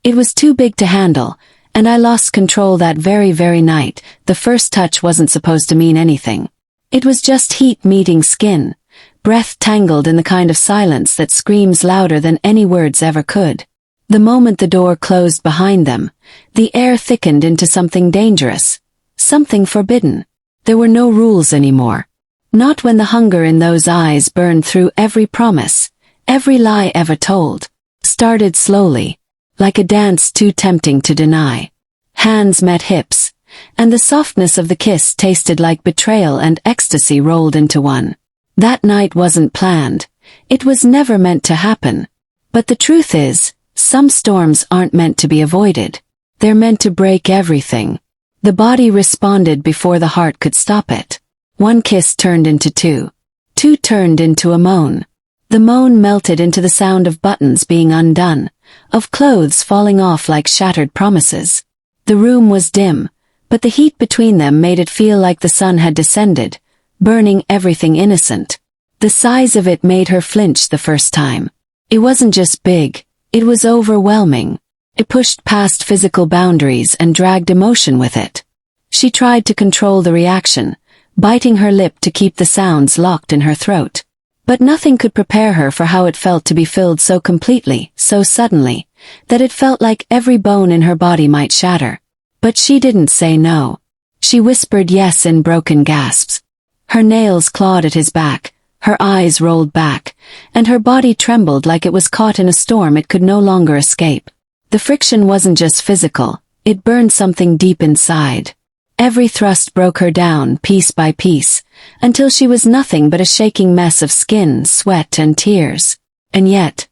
It was too big to handle, and I lost control that very night. The first touch wasn't supposed to mean anything. It was just heat meeting skin, breath tangled in the kind of silence that screams louder than any words ever could. The moment the door closed behind them, the air thickened into something dangerous, something forbidden. There were no rules anymore. Not when the hunger in those eyes burned through every promise, every lie ever told. Started slowly, like a dance too tempting to deny. Hands met hips, and the softness of the kiss tasted like betrayal and ecstasy rolled into one. That night wasn't planned. It was never meant to happen. But the truth is, some storms aren't meant to be avoided. They're meant to break everything. The body responded before the heart could stop it. One kiss turned into two. Two turned into a moan. The moan melted into the sound of buttons being undone, of clothes falling off like shattered promises. The room was dim, but the heat between them made it feel like the sun had descended, burning everything innocent. The size of it made her flinch the first time. It wasn't just big, it was overwhelming. It pushed past physical boundaries and dragged emotion with it. She tried to control the reaction, biting her lip to keep the sounds locked in her throat. But nothing could prepare her for how it felt to be filled so completely, so suddenly, that it felt like every bone in her body might shatter. But she didn't say no. She whispered yes in broken gasps. Her nails clawed at his back, her eyes rolled back, and her body trembled like it was caught in a storm it could no longer escape. The friction wasn't just physical, it burned something deep inside. Every thrust broke her down, piece by piece, until she was nothing but a shaking mess of skin, sweat, and tears. And yet,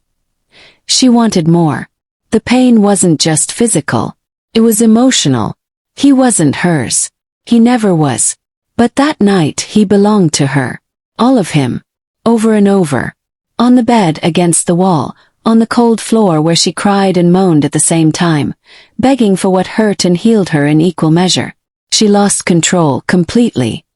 she wanted more. The pain wasn't just physical, it was emotional. He wasn't hers. He never was. But that night he belonged to her. All of him. Over and over. On the bed against the wall, on the cold floor where she cried and moaned at the same time, begging for what hurt and healed her in equal measure. She lost control completely.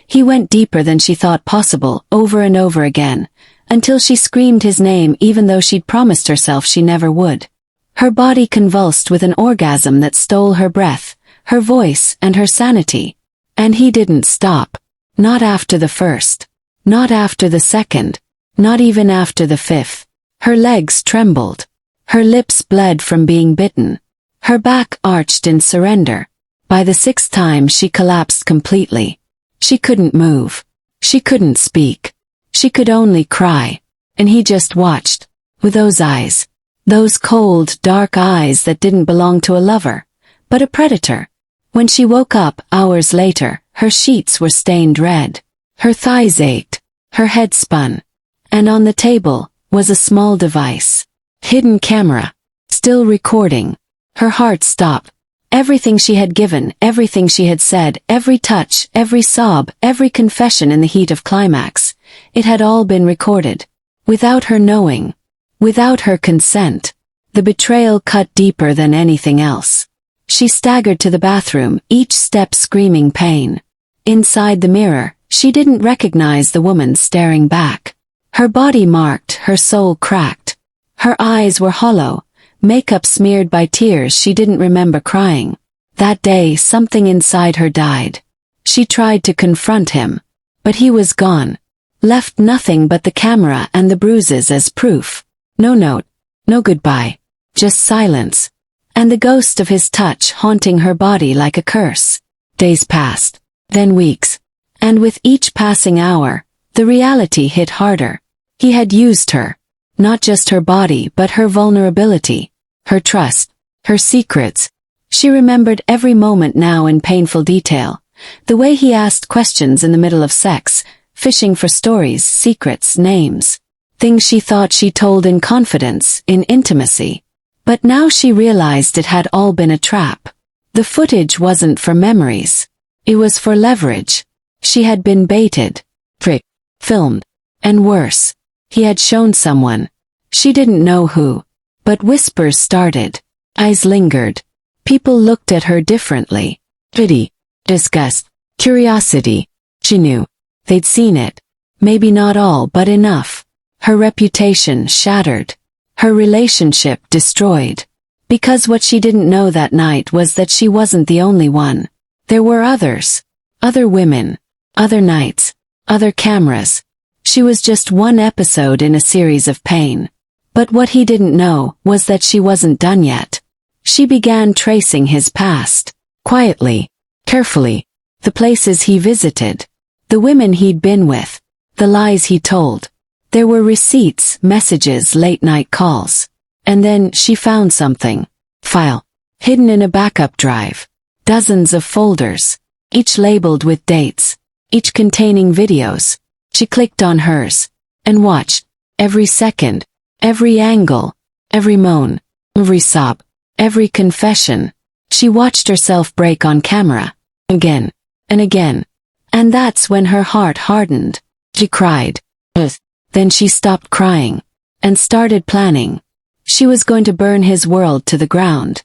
He went deeper than she thought possible, over and over again, until she screamed his name even though she'd promised herself she never would. Her body convulsed with an orgasm that stole her breath, her voice, and her sanity. And he didn't stop. Not after the first. Not after the second. Not even after the fifth. Her legs trembled. Her lips bled from being bitten. Her back arched in surrender. By the sixth time she collapsed completely. She couldn't move. She couldn't speak. She could only cry. And he just watched. With those eyes. Those cold, dark eyes that didn't belong to a lover, but a predator. When she woke up, hours later, her sheets were stained red. Her thighs ached. Her head spun. And on the table was a small device. Hidden camera. Still recording. Her heart stopped. Everything she had given, everything she had said, every touch, every sob, every confession in the heat of climax, it had all been recorded. Without her knowing. Without her consent. The betrayal cut deeper than anything else. She staggered to the bathroom, each step screaming pain. Inside the mirror, she didn't recognize the woman staring back. Her body marked, her soul cracked. Her eyes were hollow. Makeup smeared by tears she didn't remember crying. That day something inside her died. She tried to confront him. But he was gone. Left nothing but the camera and the bruises as proof. No note. No goodbye. Just silence. And the ghost of his touch haunting her body like a curse. Days passed. Then weeks. And with each passing hour, the reality hit harder. He had used her. Not just her body but her vulnerability, her trust, her secrets. She remembered every moment now in painful detail. The way he asked questions in the middle of sex, fishing for stories, secrets, names. Things she thought she told in confidence, in intimacy. But now she realized it had all been a trap. The footage wasn't for memories. It was for leverage. She had been baited, tricked, filmed. And worse. He had shown someone. She didn't know who. But whispers started. Eyes lingered. People looked at her differently. Pity. Disgust. Curiosity. She knew. They'd seen it. Maybe not all, but enough. Her reputation shattered. Her relationship destroyed. Because what she didn't know that night was that she wasn't the only one. There were others. Other women. Other nights. Other cameras. She was just one episode in a series of pain. But what he didn't know was that she wasn't done yet. She began tracing his past. Quietly. Carefully. The places he visited. The women he'd been with. The lies he told. There were receipts, messages, late-night calls. And then she found something. File. Hidden in a backup drive. Dozens of folders. Each labeled with dates. Each containing videos. She clicked on hers. And watched. Every second. Every angle. Every moan. Every sob. Every confession. She watched herself break on camera. Again. And again. And that's when her heart hardened. She cried. Then she stopped crying. And started planning. She was going to burn his world to the ground.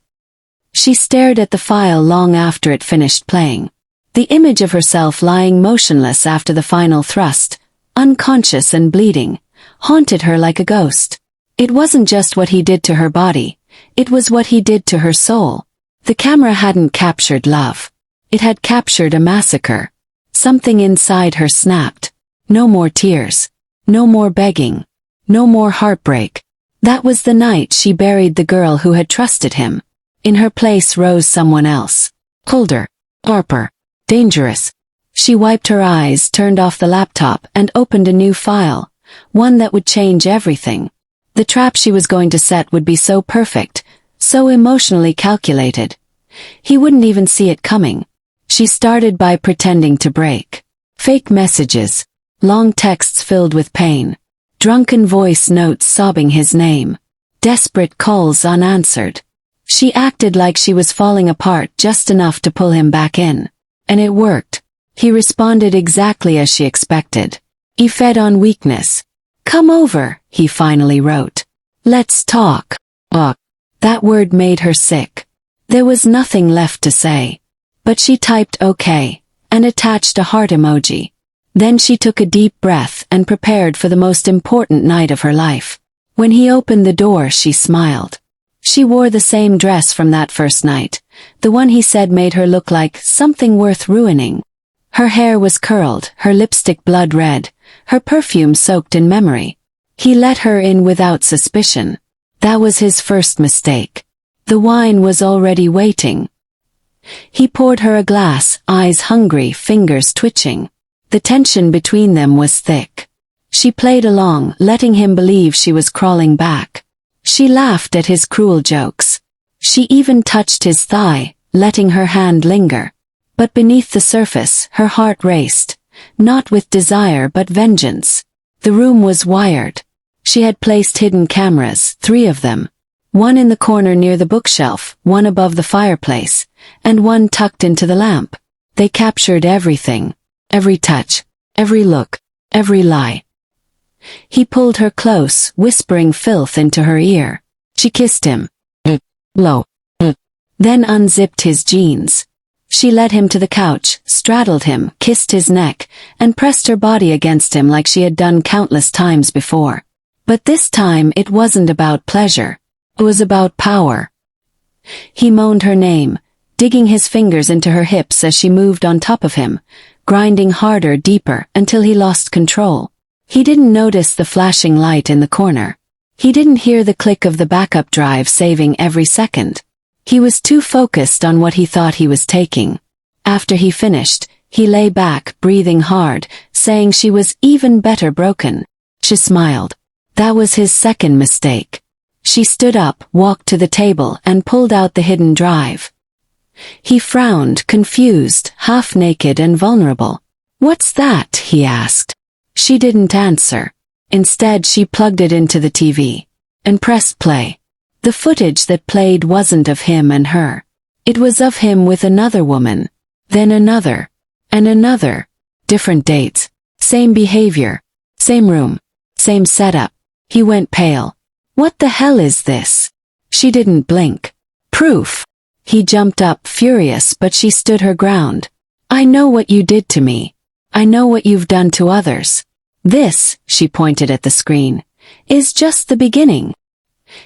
She stared at the file long after it finished playing. The image of herself lying motionless after the final thrust, unconscious and bleeding, haunted her like a ghost. It wasn't just what he did to her body, it was what he did to her soul. The camera hadn't captured love. It had captured a massacre. Something inside her snapped. No more tears. No more begging. No more heartbreak. That was the night she buried the girl who had trusted him. In her place rose someone else. Colder. Sharper. Dangerous. She wiped her eyes, turned off the laptop, and opened a new file. One that would change everything. The trap she was going to set would be so perfect, so emotionally calculated. He wouldn't even see it coming. She started by pretending to break. Fake messages. Long texts filled with pain. Drunken voice notes sobbing his name. Desperate calls unanswered. She acted like she was falling apart just enough to pull him back in. And it worked. He responded exactly as she expected. He fed on weakness. "Come over," he finally wrote. "Let's talk." That word made her sick. There was nothing left to say. But she typed okay, and attached a heart emoji. Then she took a deep breath and prepared for the most important night of her life. When he opened the door, she smiled. She wore the same dress from that first night, the one he said made her look like something worth ruining. Her hair was curled, her lipstick blood red, her perfume soaked in memory. He let her in without suspicion. That was his first mistake. The wine was already waiting. He poured her a glass, eyes hungry, fingers twitching. The tension between them was thick. She played along, letting him believe she was crawling back. She laughed at his cruel jokes. She even touched his thigh, letting her hand linger. But beneath the surface, her heart raced, not with desire but vengeance. The room was wired. She had placed hidden cameras, 3 of them. One in the corner near the bookshelf, one above the fireplace, and one tucked into the lamp. They captured everything. Every touch, every look, every lie. He pulled her close, whispering filth into her ear. She kissed him. Low. Then unzipped his jeans. She led him to the couch, straddled him, kissed his neck, and pressed her body against him like she had done countless times before. But this time it wasn't about pleasure. It was about power. He moaned her name, digging his fingers into her hips as she moved on top of him, grinding harder, deeper, until he lost control. He didn't notice the flashing light in the corner. He didn't hear the click of the backup drive saving every second. He was too focused on what he thought he was taking. After he finished, he lay back, breathing hard, saying she was even better broken. She smiled. That was his second mistake. She stood up, walked to the table, and pulled out the hidden drive. He frowned, confused, half-naked and vulnerable. "What's that?" he asked. She didn't answer. Instead, she plugged it into the TV and pressed play. The footage that played wasn't of him and her. It was of him with another woman, then another, and another. Different dates, same behavior, same room, same setup. He went pale. "What the hell is this?" She didn't blink. "Proof." He jumped up, furious, but she stood her ground. "I know what you did to me. I know what you've done to others. This," she pointed at the screen, "is just the beginning."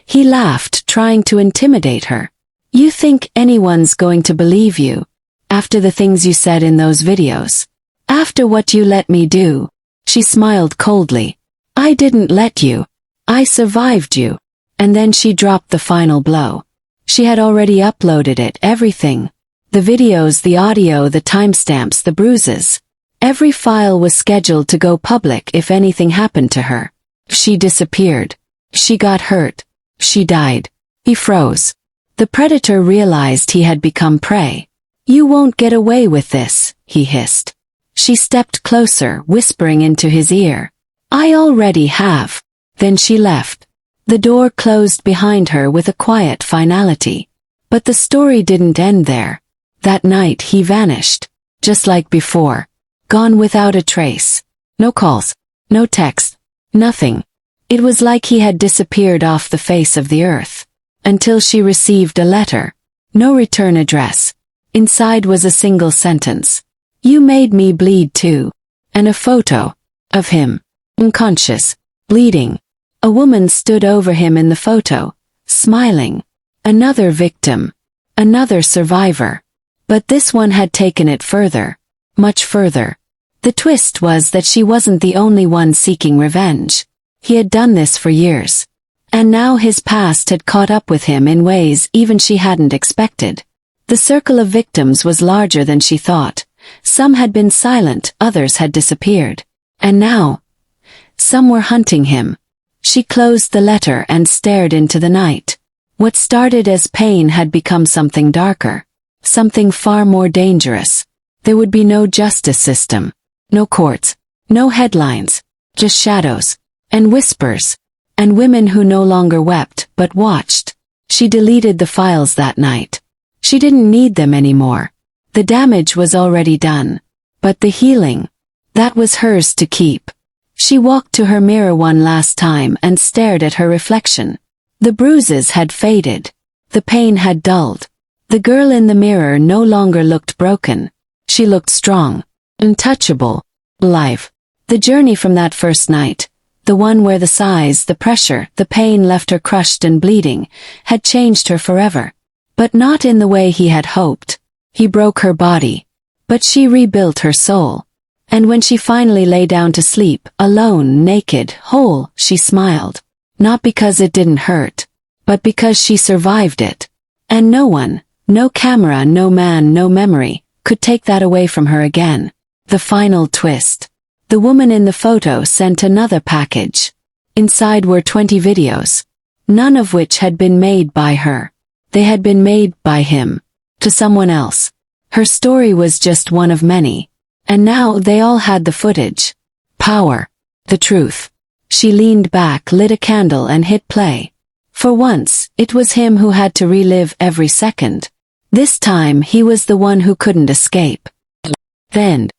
He laughed, trying to intimidate her. You think anyone's going to believe you? After the things you said in those videos? After what you let me do? She smiled coldly. I didn't let you. I survived you. And then she dropped the final blow. She had already uploaded it, everything. The videos, the audio, the timestamps, the bruises. Every file was scheduled to go public if anything happened to her. She disappeared. She got hurt. She died. He froze. The predator realized he had become prey. You won't get away with this, he hissed. She stepped closer, whispering into his ear. I already have. Then she left. The door closed behind her with a quiet finality. But the story didn't end there. That night he vanished. Just like before. Gone without a trace. No calls. No text. Nothing. It was like he had disappeared off the face of the earth. Until she received a letter. No return address. Inside was a single sentence. You made me bleed too. And a photo. Of him. Unconscious. Bleeding. A woman stood over him in the photo. Smiling. Another victim. Another survivor. But this one had taken it further. Much further. The twist was that she wasn't the only one seeking revenge. He had done this for years. And now his past had caught up with him in ways even she hadn't expected. The circle of victims was larger than she thought. Some had been silent, others had disappeared. And now, some were hunting him. She closed the letter and stared into the night. What started as pain had become something darker. Something far more dangerous. There would be no justice system. No courts. No headlines. Just shadows. And whispers. And women who no longer wept, but watched. She deleted the files that night. She didn't need them anymore. The damage was already done. But the healing, that was hers to keep. She walked to her mirror one last time and stared at her reflection. The bruises had faded. The pain had dulled. The girl in the mirror no longer looked broken. She looked strong, untouchable, alive. The journey from that first night, the one where the sighs, the pressure, the pain left her crushed and bleeding, had changed her forever. But not in the way he had hoped. He broke her body. But she rebuilt her soul. And when she finally lay down to sleep, alone, naked, whole, she smiled. Not because it didn't hurt, but because she survived it. And no one, no camera, no man, no memory, could take that away from her again. The final twist. The woman in the photo sent another package. Inside were 20 videos. None of which had been made by her. They had been made by him. To someone else. Her story was just one of many. And now they all had the footage. Power. The truth. She leaned back, lit a candle and hit play. For once, it was him who had to relive every second. This time he was the one who couldn't escape. Then,